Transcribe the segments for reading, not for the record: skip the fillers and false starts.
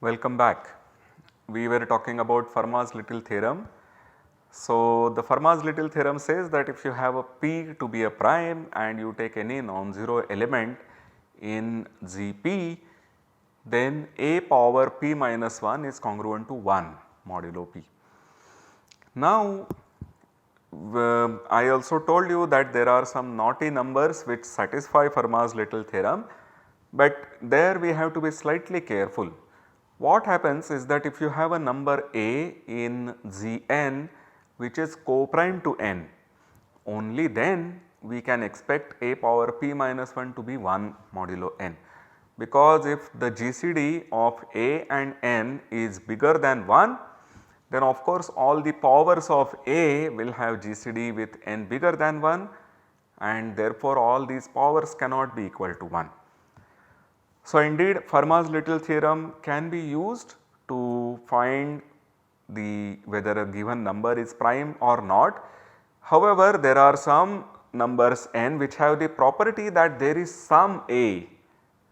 Welcome back. We were talking about Fermat's little theorem. So, the Fermat's little theorem says that if you have a P to be a prime and you take any non-zero element in GP, then A power P minus 1 is congruent to 1 modulo P. Now, I also told you that there are some naughty numbers which satisfy Fermat's little theorem, but there we have to be slightly careful. What happens is that if you have a number A in Gn which is co-prime to n, only then we can expect A power P minus 1 to be 1 modulo n, because if the GCD of A and n is bigger than 1, then of course all the powers of A will have GCD with n bigger than 1, and therefore all these powers cannot be equal to 1. So, indeed Fermat's little theorem can be used to find whether a given number is prime or not. However, there are some numbers n which have the property that there is some A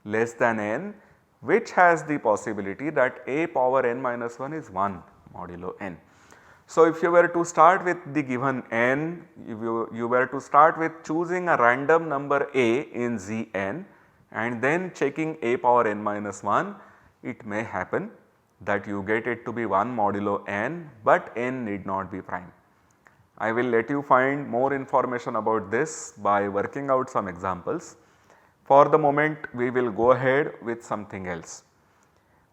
less than n which has the possibility that A power n minus 1 is 1 modulo n. So, if you were to start with the given n, if you were to start with choosing a random number A in Gn and then checking A power n minus 1, it may happen that you get it to be 1 modulo n, but n need not be prime. I will let you find more information about this by working out some examples. For the moment we will go ahead with something else.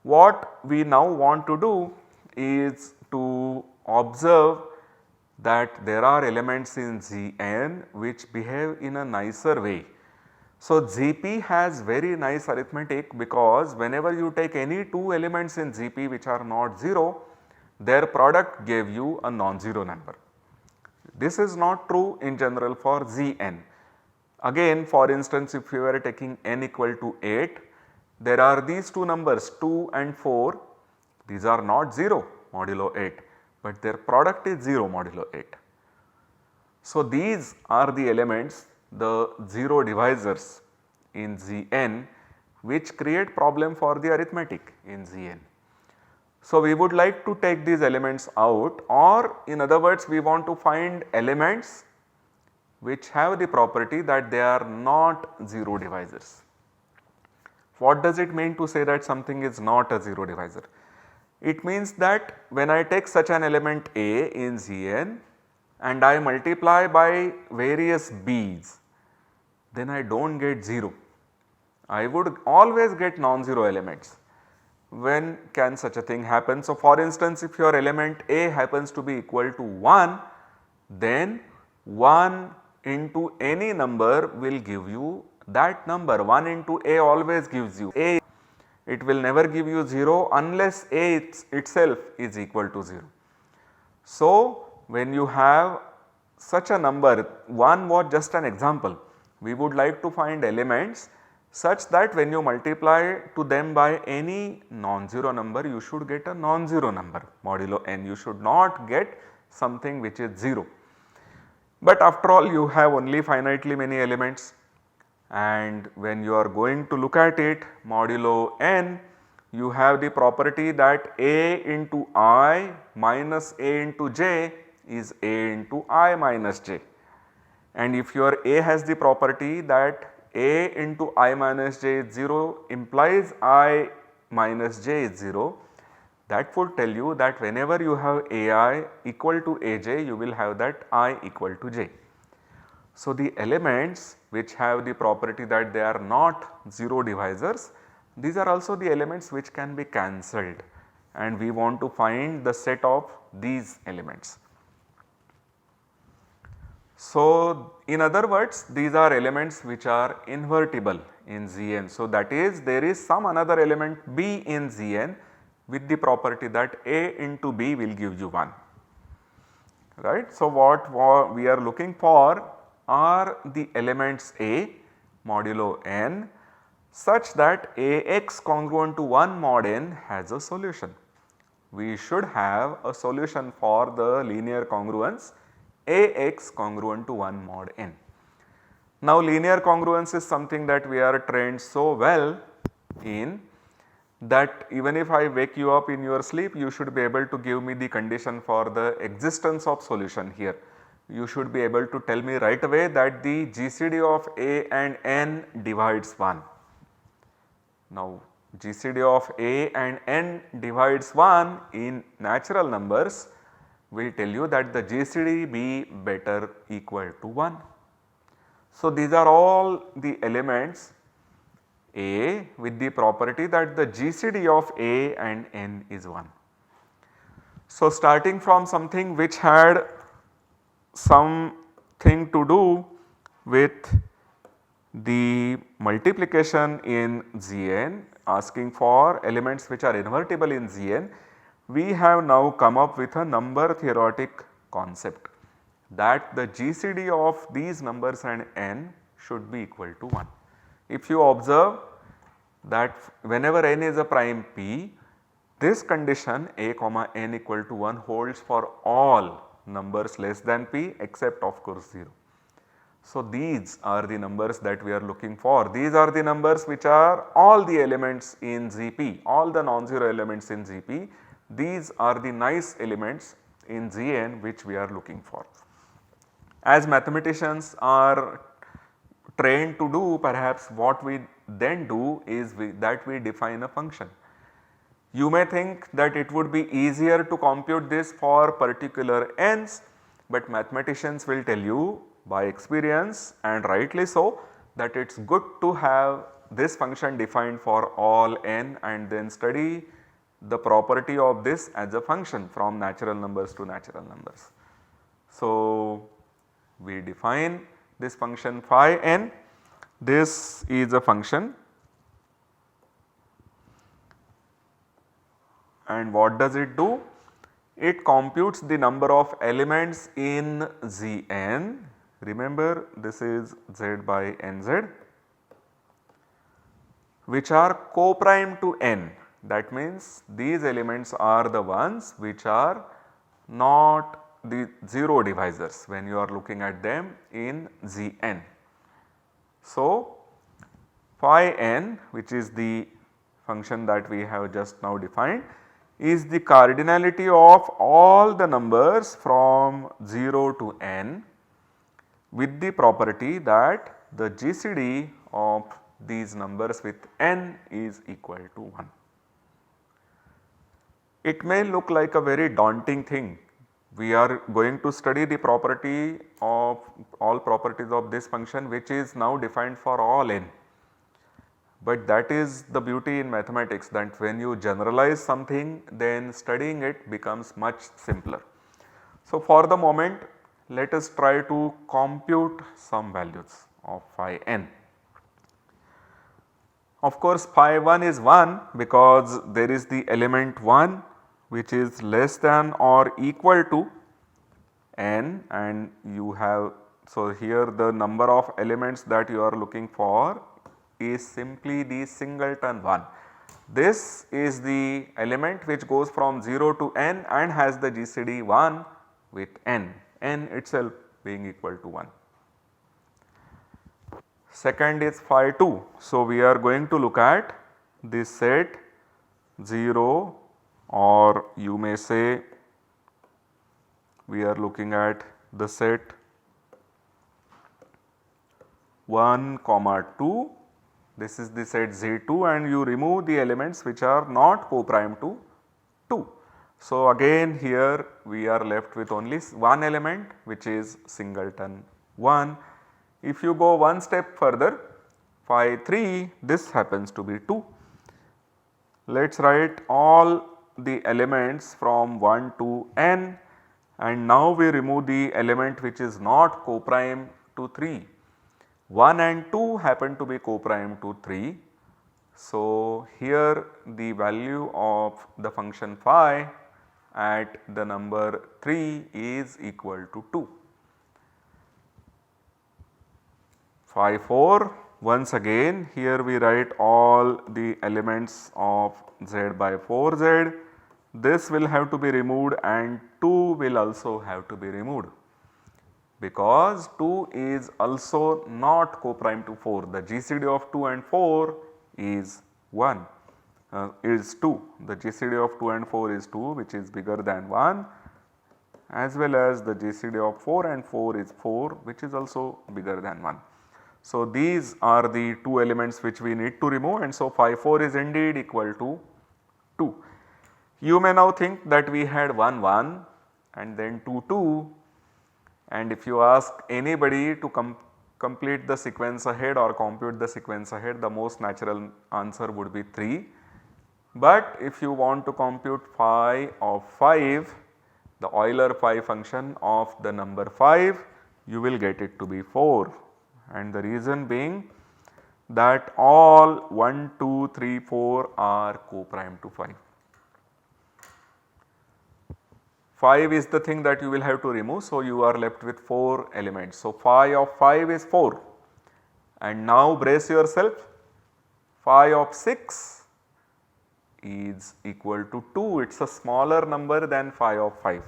What we now want to do is to observe that there are elements in Gn which behave in a nicer way. So, Gp has very nice arithmetic, because whenever you take any two elements in Gp which are not 0, their product gave you a non-zero number. This is not true in general for Gn. Again, for instance, if you were taking n equal to 8, there are these two numbers 2 and 4, these are not 0 modulo 8, but their product is 0 modulo 8. So, these are the elements, the 0 divisors in Gn, which create problem for the arithmetic in Gn. So, we would like to take these elements out, or in other words we want to find elements which have the property that they are not 0 divisors. What does it mean to say that something is not a 0 divisor? It means that when I take such an element A in Gn and I multiply by various b's, then I do not get 0. I would always get non-zero elements. When can such a thing happen? So, for instance, if your element A happens to be equal to 1, then 1 into any number will give you that number. 1 into A always gives you A. It will never give you 0 unless A itself is equal to 0. So, when you have such a number, 1 was just an example. We would like to find elements such that when you multiply to them by any non-zero number, you should get a non-zero number modulo n. You should not get something which is 0. But after all, you have only finitely many elements, and when you are going to look at it modulo n, you have the property that A into I minus A into j is A into I minus j. And if your A has the property that A into I minus j is 0 implies I minus j is 0, that would tell you that whenever you have Ai equal to Aj, you will have that I equal to j. So, the elements which have the property that they are not 0 divisors, these are also the elements which can be cancelled, and we want to find the set of these elements. So, in other words, these are elements which are invertible in Gn. So, that is there is some another element B in Gn with the property that A into B will give you 1, right. So, what we are looking for are the elements A modulo n such that Ax congruent to 1 mod n has a solution. We should have a solution for the linear congruence Ax congruent to 1 mod n. Now, linear congruence is something that we are trained so well in that even if I wake you up in your sleep, you should be able to give me the condition for the existence of solution here. You should be able to tell me right away that the GCD of A and N divides 1. Now GCD of A and N divides 1 in natural numbers will tell you that the GCD be better equal to 1. So these are all the elements A with the property that the GCD of A and N is 1. So starting from something which had something to do with the multiplication in Gn, asking for elements which are invertible in Gn, we have now come up with a number theoretic concept that the GCD of these numbers and n should be equal to 1. If you observe that whenever n is a prime p, this condition a comma n equal to 1 holds for all numbers less than p except of course 0. So these are the numbers that we are looking for. These are the numbers which are all the elements in Gp, all the non-zero elements in Gp. These are the nice elements in Gn which we are looking for. As mathematicians are trained to do, perhaps what we then do is that we define a function. You may think that it would be easier to compute this for particular n's, but mathematicians will tell you by experience, and rightly so, that it is good to have this function defined for all n and then study the property of this as a function from natural numbers to natural numbers. So we define this function phi n. This is a function, and what does it do? It computes the number of elements in Gn. Remember, this is z by nz, which are co-prime to n. That means these elements are the ones which are not the 0 divisors when you are looking at them in Gn. So phi n, which is the function that we have just now defined, is the cardinality of all the numbers from 0 to n with the property that the GCD of these numbers with n is equal to 1. It may look like a very daunting thing. We are going to study the property of all properties of this function which is now defined for all n. But that is the beauty in mathematics, that when you generalize something, then studying it becomes much simpler. So for the moment, let us try to compute some values of phi n. Of course phi 1 is 1 because there is the element 1 which is less than or equal to n, and you have, so here the number of elements that you are looking for is simply the singleton 1. This is the element which goes from 0 to n and has the GCD 1 with n itself being equal to 1. Second is phi 2. So we are going to look at this set 0, or you may say we are looking at the set 1 comma 2. This is the set Z2, and you remove the elements which are not co-prime to 2. So again here we are left with only one element which is singleton 1. If you go one step further, phi 3, this happens to be 2. Let us write all the elements from 1 to n, and now we remove the element which is not co-prime to 3. 1 and 2 happen to be co-prime to 3. So here the value of the function phi at the number 3 is equal to 2. Phi 4, once again here we write all the elements of z by 4z. This will have to be removed and 2 will also have to be removed, because 2 is also not co-prime to 4. The GCD of 2 and 4 is 1. is 2. The GCD of 2 and 4 is 2, which is bigger than 1, as well as the GCD of 4 and 4 is 4, which is also bigger than 1. So, these are the two elements which we need to remove, and so phi 4 is indeed equal to 2. You may now think that we had 1 1 and then 2 2, and if you ask anybody to complete the sequence ahead or compute the sequence ahead, the most natural answer would be 3. But if you want to compute phi of 5, the Euler phi function of the number 5, you will get it to be 4, and the reason being that all 1, 2, 3, 4 are co-prime to 5. 5 is the thing that you will have to remove. So, you are left with 4 elements. So, phi of 5 is 4, and now brace yourself, phi of 6 is equal to 2. It is a smaller number than phi of 5.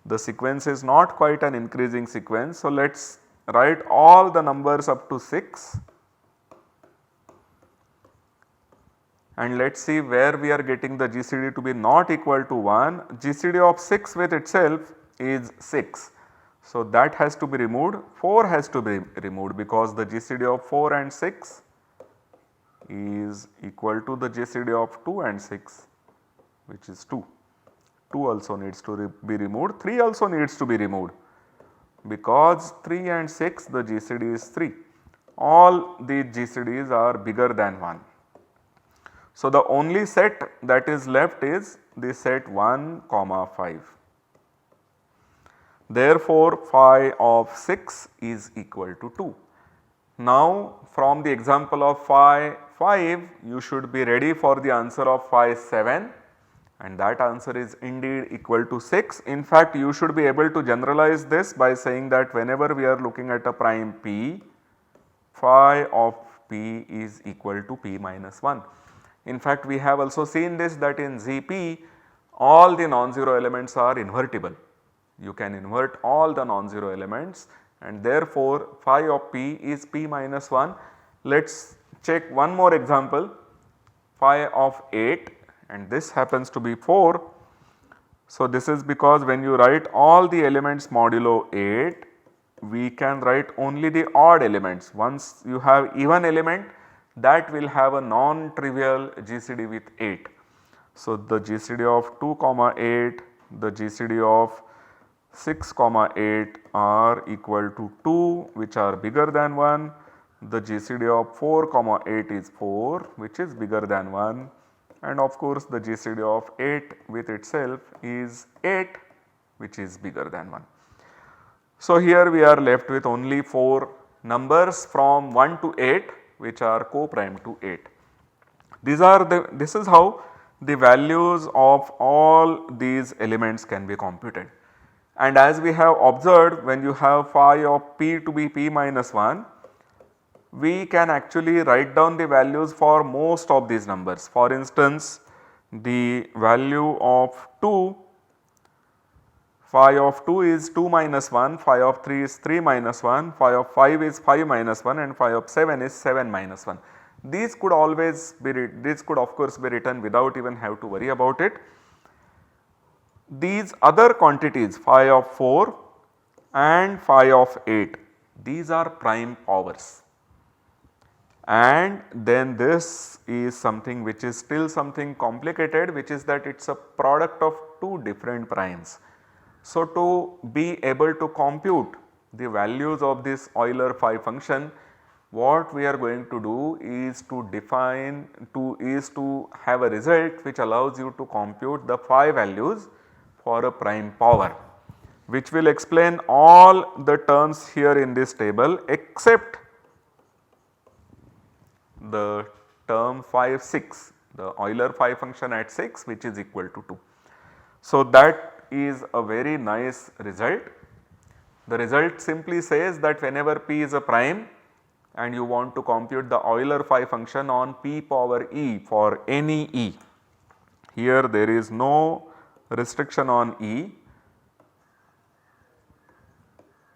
The sequence is not quite an increasing sequence. So, let us write all the numbers up to 6 and let us see where we are getting the GCD to be not equal to 1. GCD of 6 with itself is 6. So, that has to be removed, 4 has to be removed because the GCD of 4 and 6 is equal to the GCD of 2 and 6, which is 2. 2 also needs to be removed, 3 also needs to be removed because 3 and 6 the GCD is 3. All the GCDs are bigger than 1. So, the only set that is left is the set 1, 5. Therefore, phi of 6 is equal to 2. Now, from the example of phi 5, you should be ready for the answer of phi 7, and that answer is indeed equal to 6. In fact, you should be able to generalize this by saying that whenever we are looking at a prime p, phi of p is equal to p minus 1. In fact, we have also seen this that in ZP all the non-zero elements are invertible. You can invert all the non-zero elements, and therefore, phi of p is p minus 1. Let us check one more example, phi of 8, and this happens to be 4. So, this is because when you write all the elements modulo 8, we can write only the odd elements. Once you have even element, that will have a non-trivial GCD with 8. So, the GCD of 2, 8, the GCD of 6, 8 are equal to 2, which are bigger than 1. The GCD of 4, 8 is 4, which is bigger than 1, and of course, the GCD of 8 with itself is 8, which is bigger than 1. So, here we are left with only 4 numbers from 1 to 8 which are co-prime to 8. This is how the values of all these elements can be computed. And as we have observed, when you have phi of p to be p minus 1, we can actually write down the values for most of these numbers. For instance, the value of 2, phi of 2 is 2 minus 1, phi of 3 is 3 minus 1, phi of 5 is 5 minus 1, and phi of 7 is 7 minus 1. These could always be, this could of course be written without even have to worry about it. These other quantities, phi of 4 and phi of 8, these are prime powers. And then this is something which is still something complicated, which is that it is a product of two different primes. So, to be able to compute the values of this Euler phi function, what we are going to do is to have a result which allows you to compute the phi values for a prime power, which will explain all the terms here in this table except the term phi 6, the Euler phi function at 6, which is equal to 2. So, that is a very nice result. The result simply says that whenever p is a prime and you want to compute the Euler phi function on p power e for any e, here there is no restriction on e,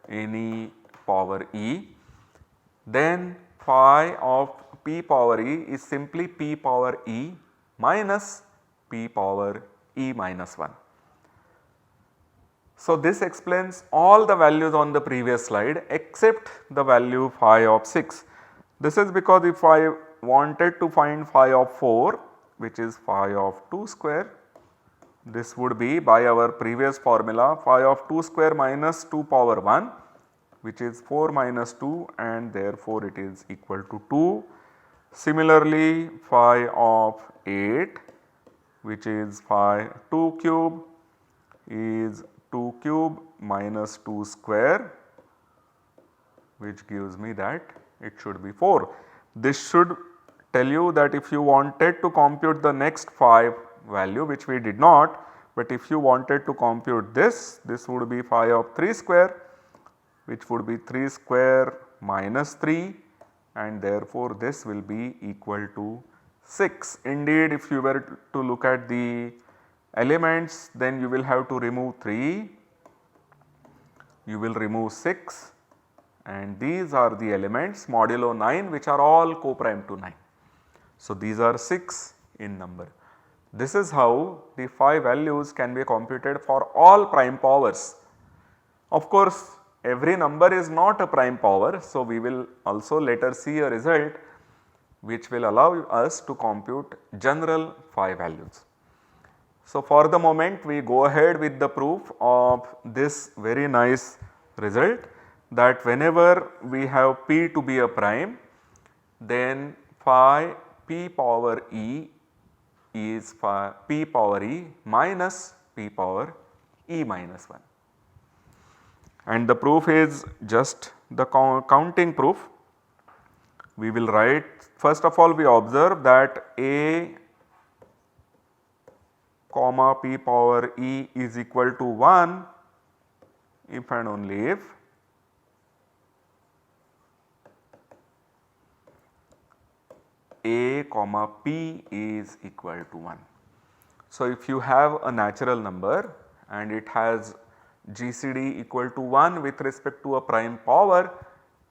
any power e, then phi of p power e is simply p power e minus p power e minus 1. So, this explains all the values on the previous slide except the value phi of 6. This is because if I wanted to find phi of 4, which is phi of 2 square, this would be by our previous formula phi of 2 square minus 2 power 1, which is 4 minus 2, and therefore it is equal to 2. Similarly, phi of 8, which is phi 2 cube, is 2 cube minus 2 square, which gives me that it should be 4. This should tell you that if you wanted to compute the next phi value, which we did not, but if you wanted to compute this would be phi of 3 square, which would be 3 square minus 3, and therefore this will be equal to 6. Indeed, if you were to look at the elements, then you will have to remove 3, you will remove 6, and these are the elements modulo 9 which are all co-prime to 9. So, these are 6 in number. This is how the phi values can be computed for all prime powers. Of course, every number is not a prime power. So, we will also later see a result which will allow us to compute general phi values. So, for the moment we go ahead with the proof of this very nice result, that whenever we have p to be a prime, then phi p power e is phi p power e minus p power e minus 1. And the proof is just the counting proof. We will write, first of all we observe that a comma p power e is equal to 1 if and only if a comma p is equal to 1. So, if you have a natural number and it has GCD equal to 1 with respect to a prime power,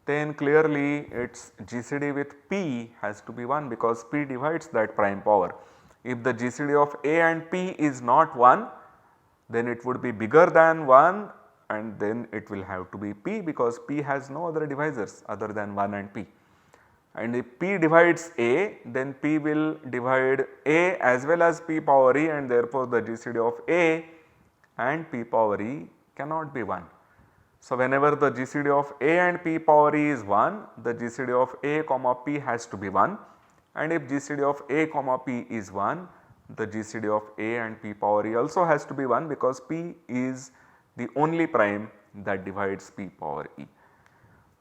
then clearly its GCD with p has to be 1 because p divides that prime power. If the GCD of a and p is not 1, then it would be bigger than 1, and then it will have to be p because p has no other divisors other than 1 and p. And if p divides a, then p will divide a as well as p power e, and therefore the GCD of a and p power e cannot be 1. So, whenever the GCD of a and p power e is 1, the GCD of a comma p has to be 1, and if GCD of a comma p is 1, the GCD of a and p power e also has to be 1 because p is the only prime that divides p power e.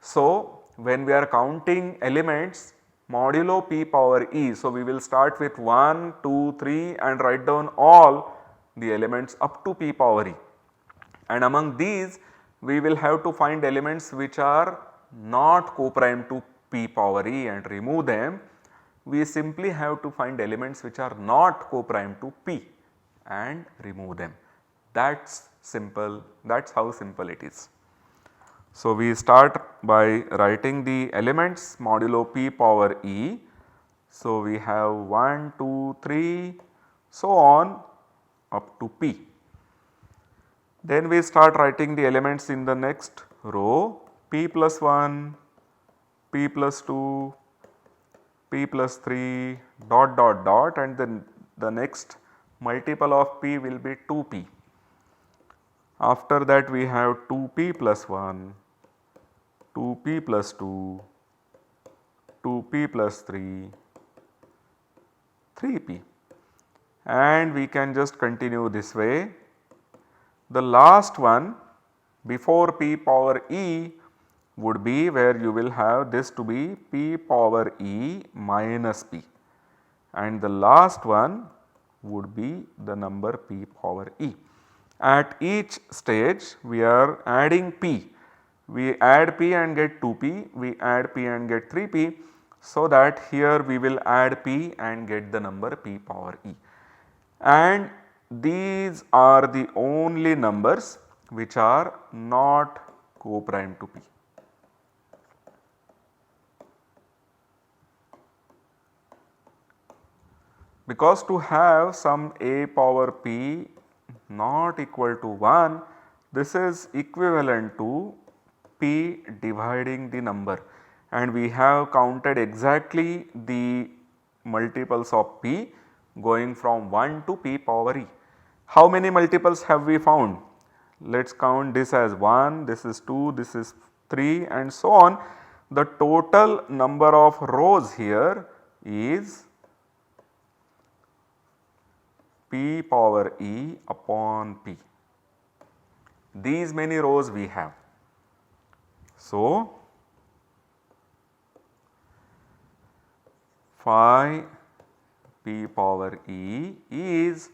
So, when we are counting elements modulo p power e, so we will start with 1, 2, 3 and write down all the elements up to p power e, and among these we will have to find elements which are not co-prime to p power e and remove them. We simply have to find elements which are not co-prime to p and remove them. That's simple, that's how simple it is. So, we start by writing the elements modulo p power e. So, we have 1, 2, 3 so on up to p. Then we start writing the elements in the next row, p plus 1, p plus 2, p plus 3 dot dot dot, and then the next multiple of p will be 2p. After that we have 2p plus 1, 2p plus 2, 2p plus 3, 3p, and we can just continue this way. The last one before p power e would be where you will have this to be p power e minus p, and the last one would be the number p power e. At each stage we are adding p. We add p and get 2p, we add p and get 3p, so that here we will add p and get the number p power e. And these are the only numbers which are not co-prime to p. because to have some a power p not equal to 1, this is equivalent to p dividing the number, and we have counted exactly the multiples of p going from 1 to p power e. How many multiples have we found? Let us count this as 1, this is 2, this is 3 and so on. The total number of rows here is p power e upon p. These many rows we have. So, phi p power e is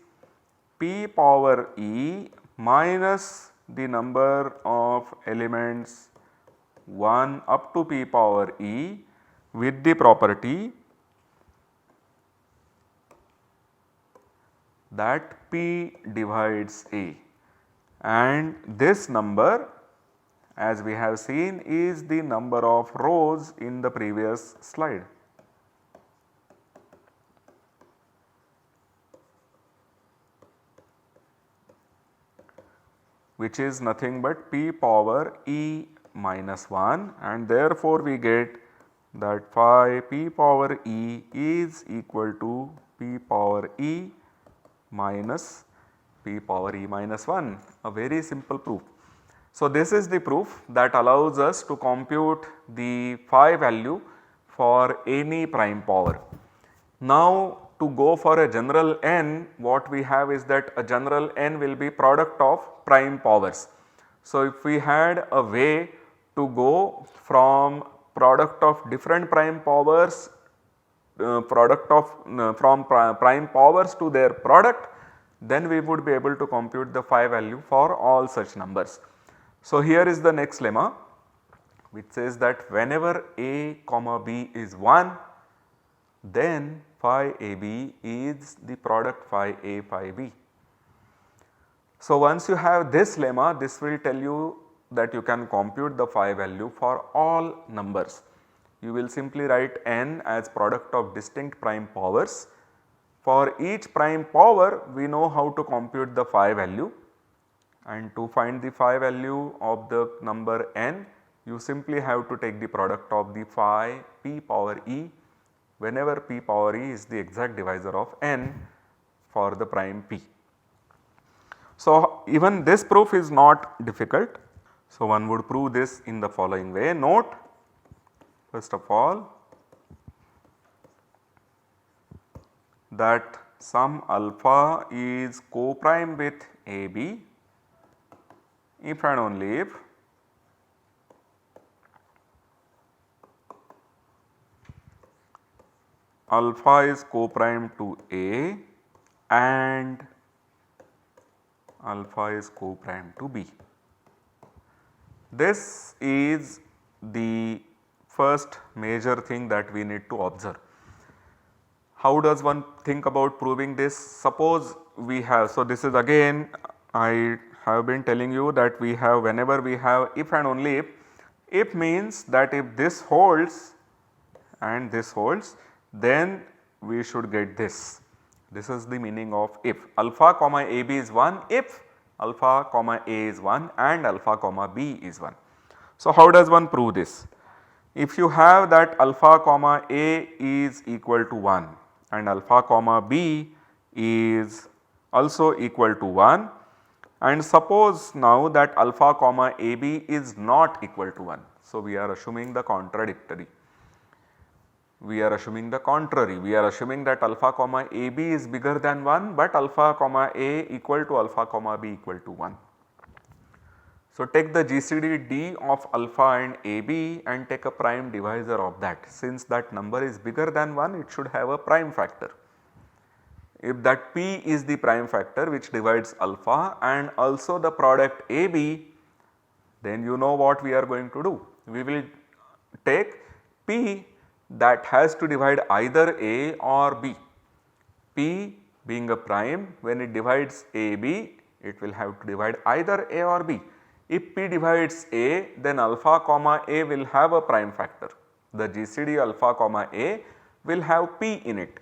p power e minus the number of elements 1 up to p power e with the property that p divides a, and this number, as we have seen, is the number of rows in the previous slide. Which is nothing but p power e minus 1, and therefore we get that phi p power e is equal to p power e minus p power e minus 1, a very simple proof. So, this is the proof that allows us to compute the phi value for any prime power. Now, to go for a general n, what we have is that a general n will be product of prime powers. So, if we had a way to go from product of different prime powers, from prime powers to their product, then we would be able to compute the phi value for all such numbers. So, here is the next lemma, which says that whenever a comma b is 1, then phi ab is the product phi a phi b. So, once you have this lemma, this will tell you that you can compute the phi value for all numbers. You will simply write n as product of distinct prime powers. For each prime power, we know how to compute the phi value, and to find the phi value of the number n, you simply have to take the product of the phi p power e whenever p power e is the exact divisor of n for the prime p. So, even this proof is not difficult. So, one would prove this in the following way. Note, first of all, that some alpha is co-prime with AB if and only if alpha is co-prime to A and alpha is co-prime to B. This is the first major thing that we need to observe. How does one think about proving this? Suppose we have, so this is again I have been telling you that we have, whenever we have if and only if means that if this holds and this holds, then we should get this. This is the meaning of if. Alpha comma AB is 1 if alpha comma A is 1 and alpha comma B is 1. So, how does one prove this? If you have that alpha comma A is equal to 1 and alpha comma B is also equal to 1, and suppose now that alpha comma AB is not equal to 1. So, we are assuming the contradictory. We are assuming the contrary. We are assuming that alpha comma AB is bigger than 1, but alpha comma A equal to alpha comma B equal to 1. So, take the GCD D of alpha and AB and take a prime divisor of that. Since that number is bigger than 1, it should have a prime factor. If that P is the prime factor which divides alpha and also the product AB, then you know what we are going to do. We will take P that has to divide either A or B. P being a prime, when it divides AB, it will have to divide either A or B. If P divides A, then alpha comma A will have a prime factor. The GCD alpha comma A will have P in it.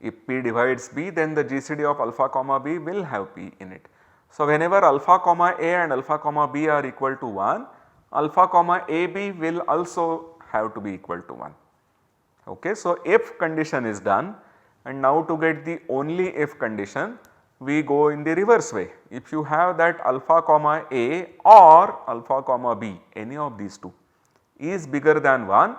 If P divides B, then the GCD of alpha comma B will have P in it. So, whenever alpha comma A and alpha comma B are equal to 1, alpha comma AB will also have to be equal to 1. Okay. So, if condition is done, and now to get the only if condition, we go in the reverse way. If you have that alpha comma A or alpha comma B, any of these two is bigger than 1,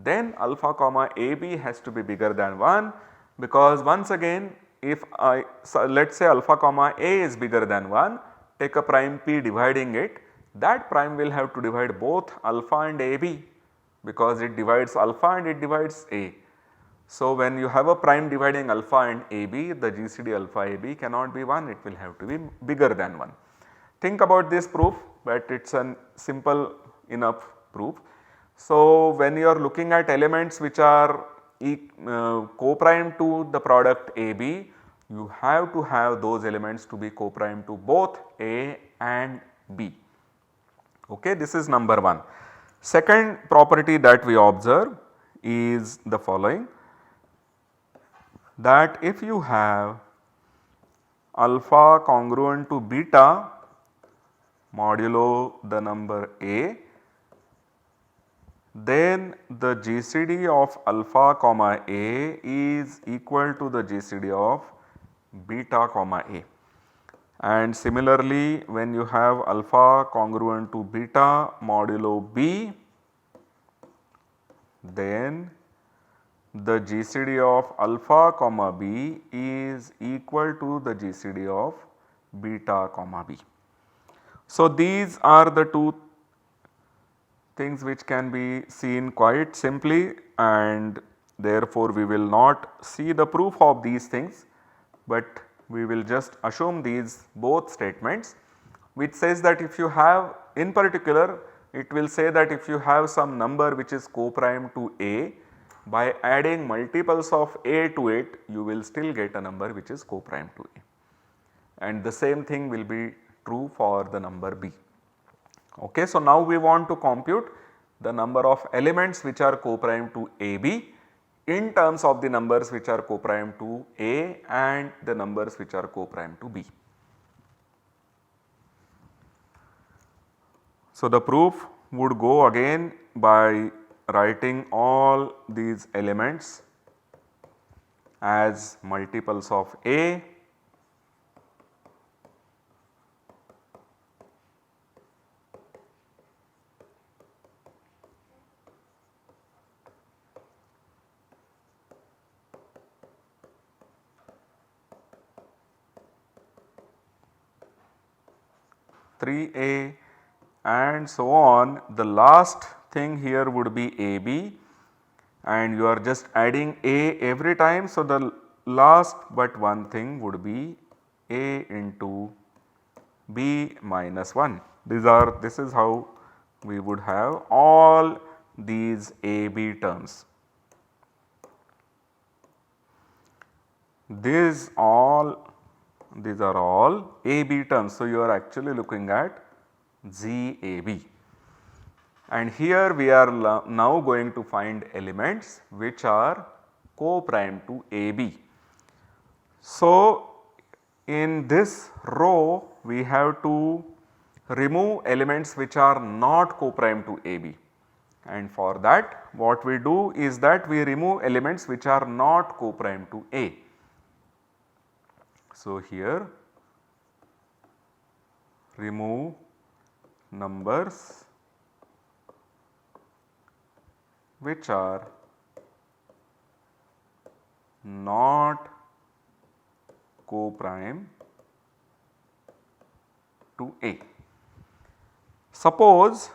then alpha comma AB has to be bigger than 1, because once again if let us say alpha comma A is bigger than 1, take a prime P dividing it, that prime will have to divide both alpha and AB, because it divides alpha and it divides A. So, when you have a prime dividing alpha and AB, the GCD alpha AB cannot be 1, it will have to be bigger than 1. Think about this proof, but it is a simple enough proof. So, when you are looking at elements which are co-prime to the product AB, you have to have those elements to be co-prime to both A and B. Okay, this is number 1. Second property that we observe is the following, that if you have alpha congruent to beta modulo the number A, then the GCD of alpha comma A is equal to the GCD of beta comma A. And similarly, when you have alpha congruent to beta modulo B, then the GCD of alpha comma B is equal to the GCD of beta comma B. So, these are the two things which can be seen quite simply, and therefore, we will not see the proof of these things, but we will just assume these both statements, which says that if you have, in particular it will say that if you have some number which is co-prime to A, by adding multiples of A to it, you will still get a number which is co-prime to A, and the same thing will be true for the number B. Okay. So, now we want to compute the number of elements which are co-prime to AB in terms of the numbers which are co-prime to A and the numbers which are co-prime to B. So, the proof would go again by writing all these elements as multiples of A (3A) and so on. The last thing here would be AB, and you are just adding A every time. So, the last but one thing would be A into B minus 1. This is how we would have all these AB terms. These are all AB terms. So, you are actually looking at ZAB, and here we are now going to find elements which are co-prime to AB. So, in this row we have to remove elements which are not co-prime to AB, and for that what we do is that we remove elements which are not co-prime to A. So, here remove numbers which are not co-prime to A. Suppose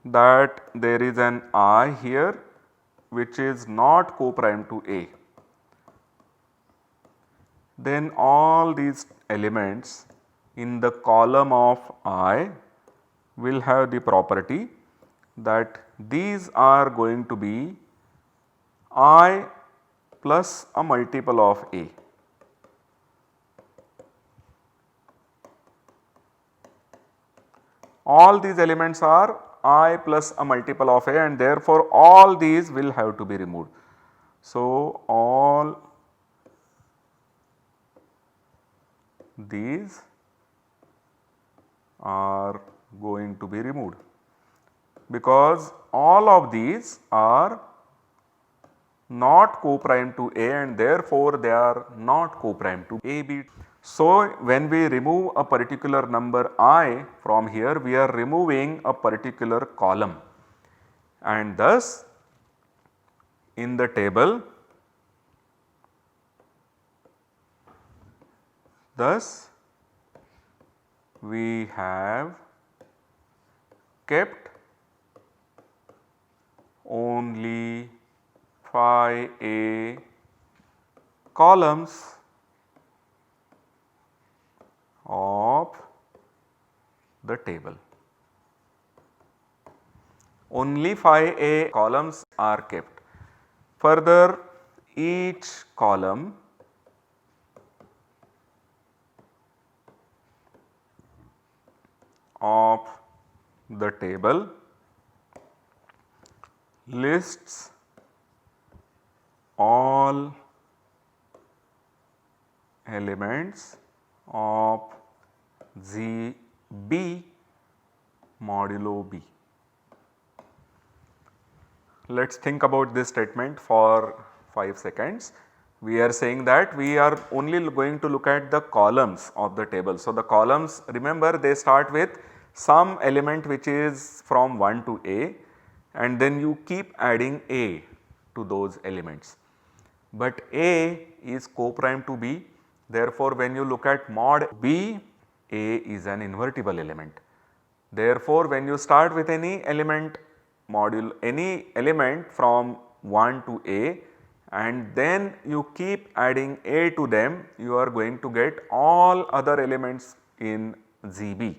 that there is an I here which is not co-prime to A, then all these elements in the column of I will have the property that these are going to be I plus a multiple of A. All these elements are I plus a multiple of A, and therefore all these will have to be removed. So, all these are going to be removed, because all of these are not co-prime to A and therefore they are not co-prime to AB. So, when we remove a particular number I from here, we are removing a particular column, and thus in the table, thus we have kept only phi A columns of the table. Only phi A columns are kept. Further, each column of the table lists all elements of GB modulo B. Let us think about this statement for 5 seconds. We are saying that we are only going to look at the columns of the table. So, the columns, remember, they start with some element which is from 1 to A, and then you keep adding A to those elements. But A is co-prime to B, therefore, when you look at mod B, A is an invertible element. Therefore, when you start with any element any element from 1 to A and then you keep adding A to them, you are going to get all other elements in GB.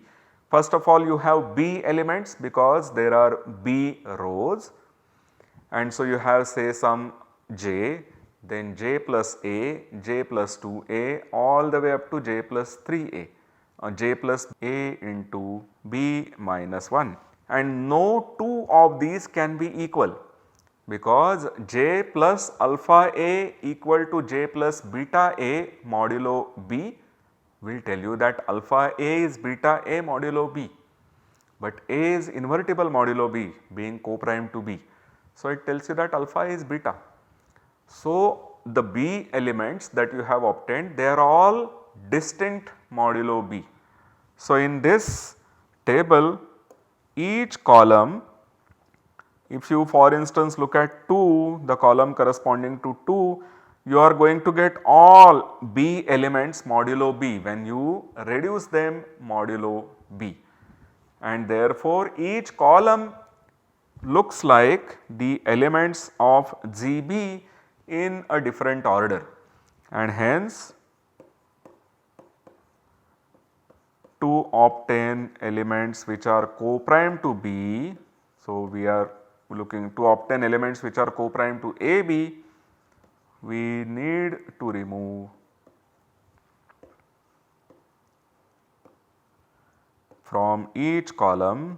First of all, you have B elements because there are B rows, and so you have say some J, then J plus A, J plus 2A, all the way up to J plus 3A, J plus A into B minus 1, and no two of these can be equal, because J plus alpha A equal to J plus beta A modulo B will tell you that alpha A is beta A modulo B, but A is invertible modulo B being co-prime to B. So, it tells you that alpha is beta. So, the B elements that you have obtained, they are all distinct modulo B. So, in this table, each column, if you for instance look at 2, the column corresponding to 2, you are going to get all B elements modulo B when you reduce them modulo B, and therefore each column looks like the elements of GB in a different order, and hence to obtain elements which are co-prime to B. So, we are looking to obtain elements which are co-prime to AB, we need to remove from each column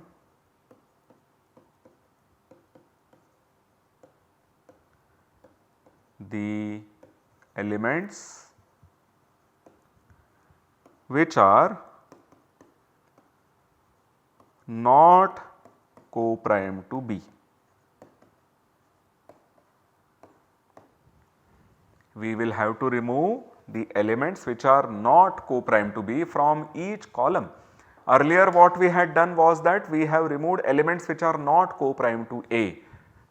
the elements which are not co-prime to B. We will have to remove the elements which are not co-prime to B from each column. Earlier what we had done was that we have removed elements which are not co-prime to A.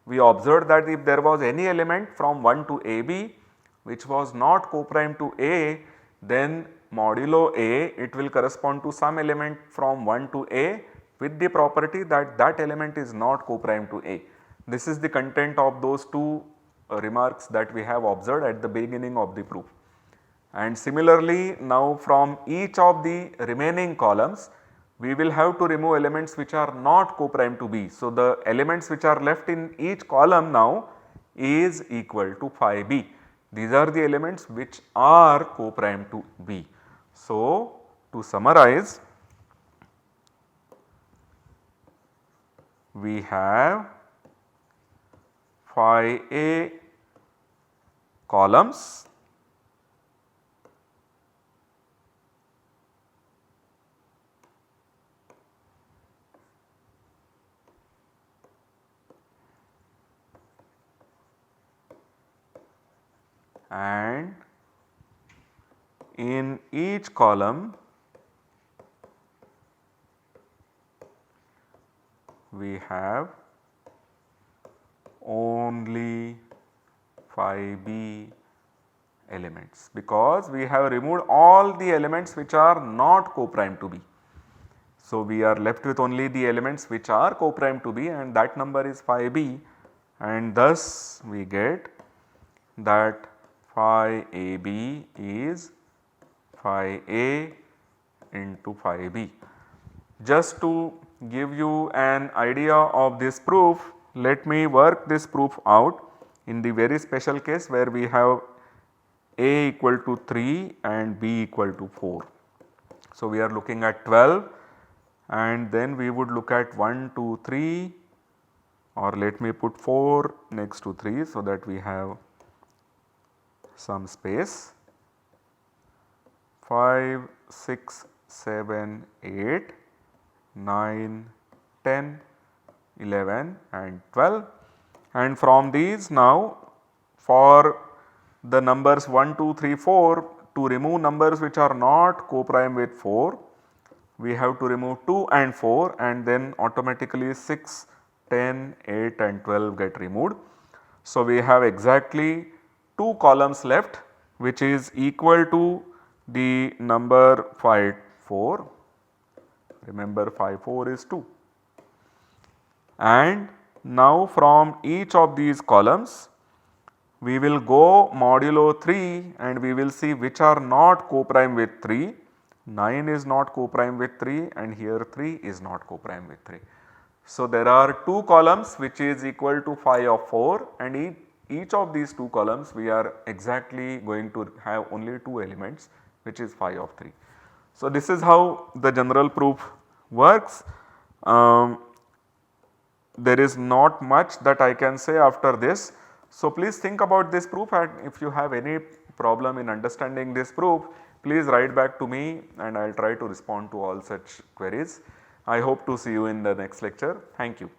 We observed that if there was any element from 1 to AB which was not co-prime to A, then modulo A, it will correspond to some element from 1 to A with the property that that element is not co-prime to A. This is the content of those two remarks that we have observed at the beginning of the proof. And similarly, now from each of the remaining columns, we will have to remove elements which are not co-prime to B. So, the elements which are left in each column now is equal to phi B. These are the elements which are co-prime to B. So, to summarize, we have phi A columns and in each column we have only phi b elements, because we have removed all the elements which are not co-prime to B. So, we are left with only the elements which are co-prime to B, and that number is phi b, and thus we get that phi AB is phi A into phi B. Just to give you an idea of this proof, let me work this proof out in the very special case where we have A equal to 3 and B equal to 4. So, we are looking at 12, and then we would look at 1, 2, 3, or let me put 4 next to 3 so that we have some space. 5, 6, 7, 8, 9, 10, 11 and 12, and from these now for the numbers 1, 2, 3, 4, to remove numbers which are not co-prime with 4, we have to remove 2 and 4, and then automatically 6, 10, 8 and 12 get removed. So, we have exactly 2 columns left, which is equal to the number phi 4. Remember, phi 4 is 2. And now from each of these columns we will go modulo 3 and we will see which are not co-prime with 3. 9 is not co-prime with 3 and here 3 is not co-prime with 3. So, there are 2 columns which is equal to phi of 4, and each of these 2 columns we are exactly going to have only 2 elements, which is phi of 3. So, this is how the general proof works. There is not much that I can say after this. So, please think about this proof, and if you have any problem in understanding this proof, please write back to me and I will try to respond to all such queries. I hope to see you in the next lecture. Thank you.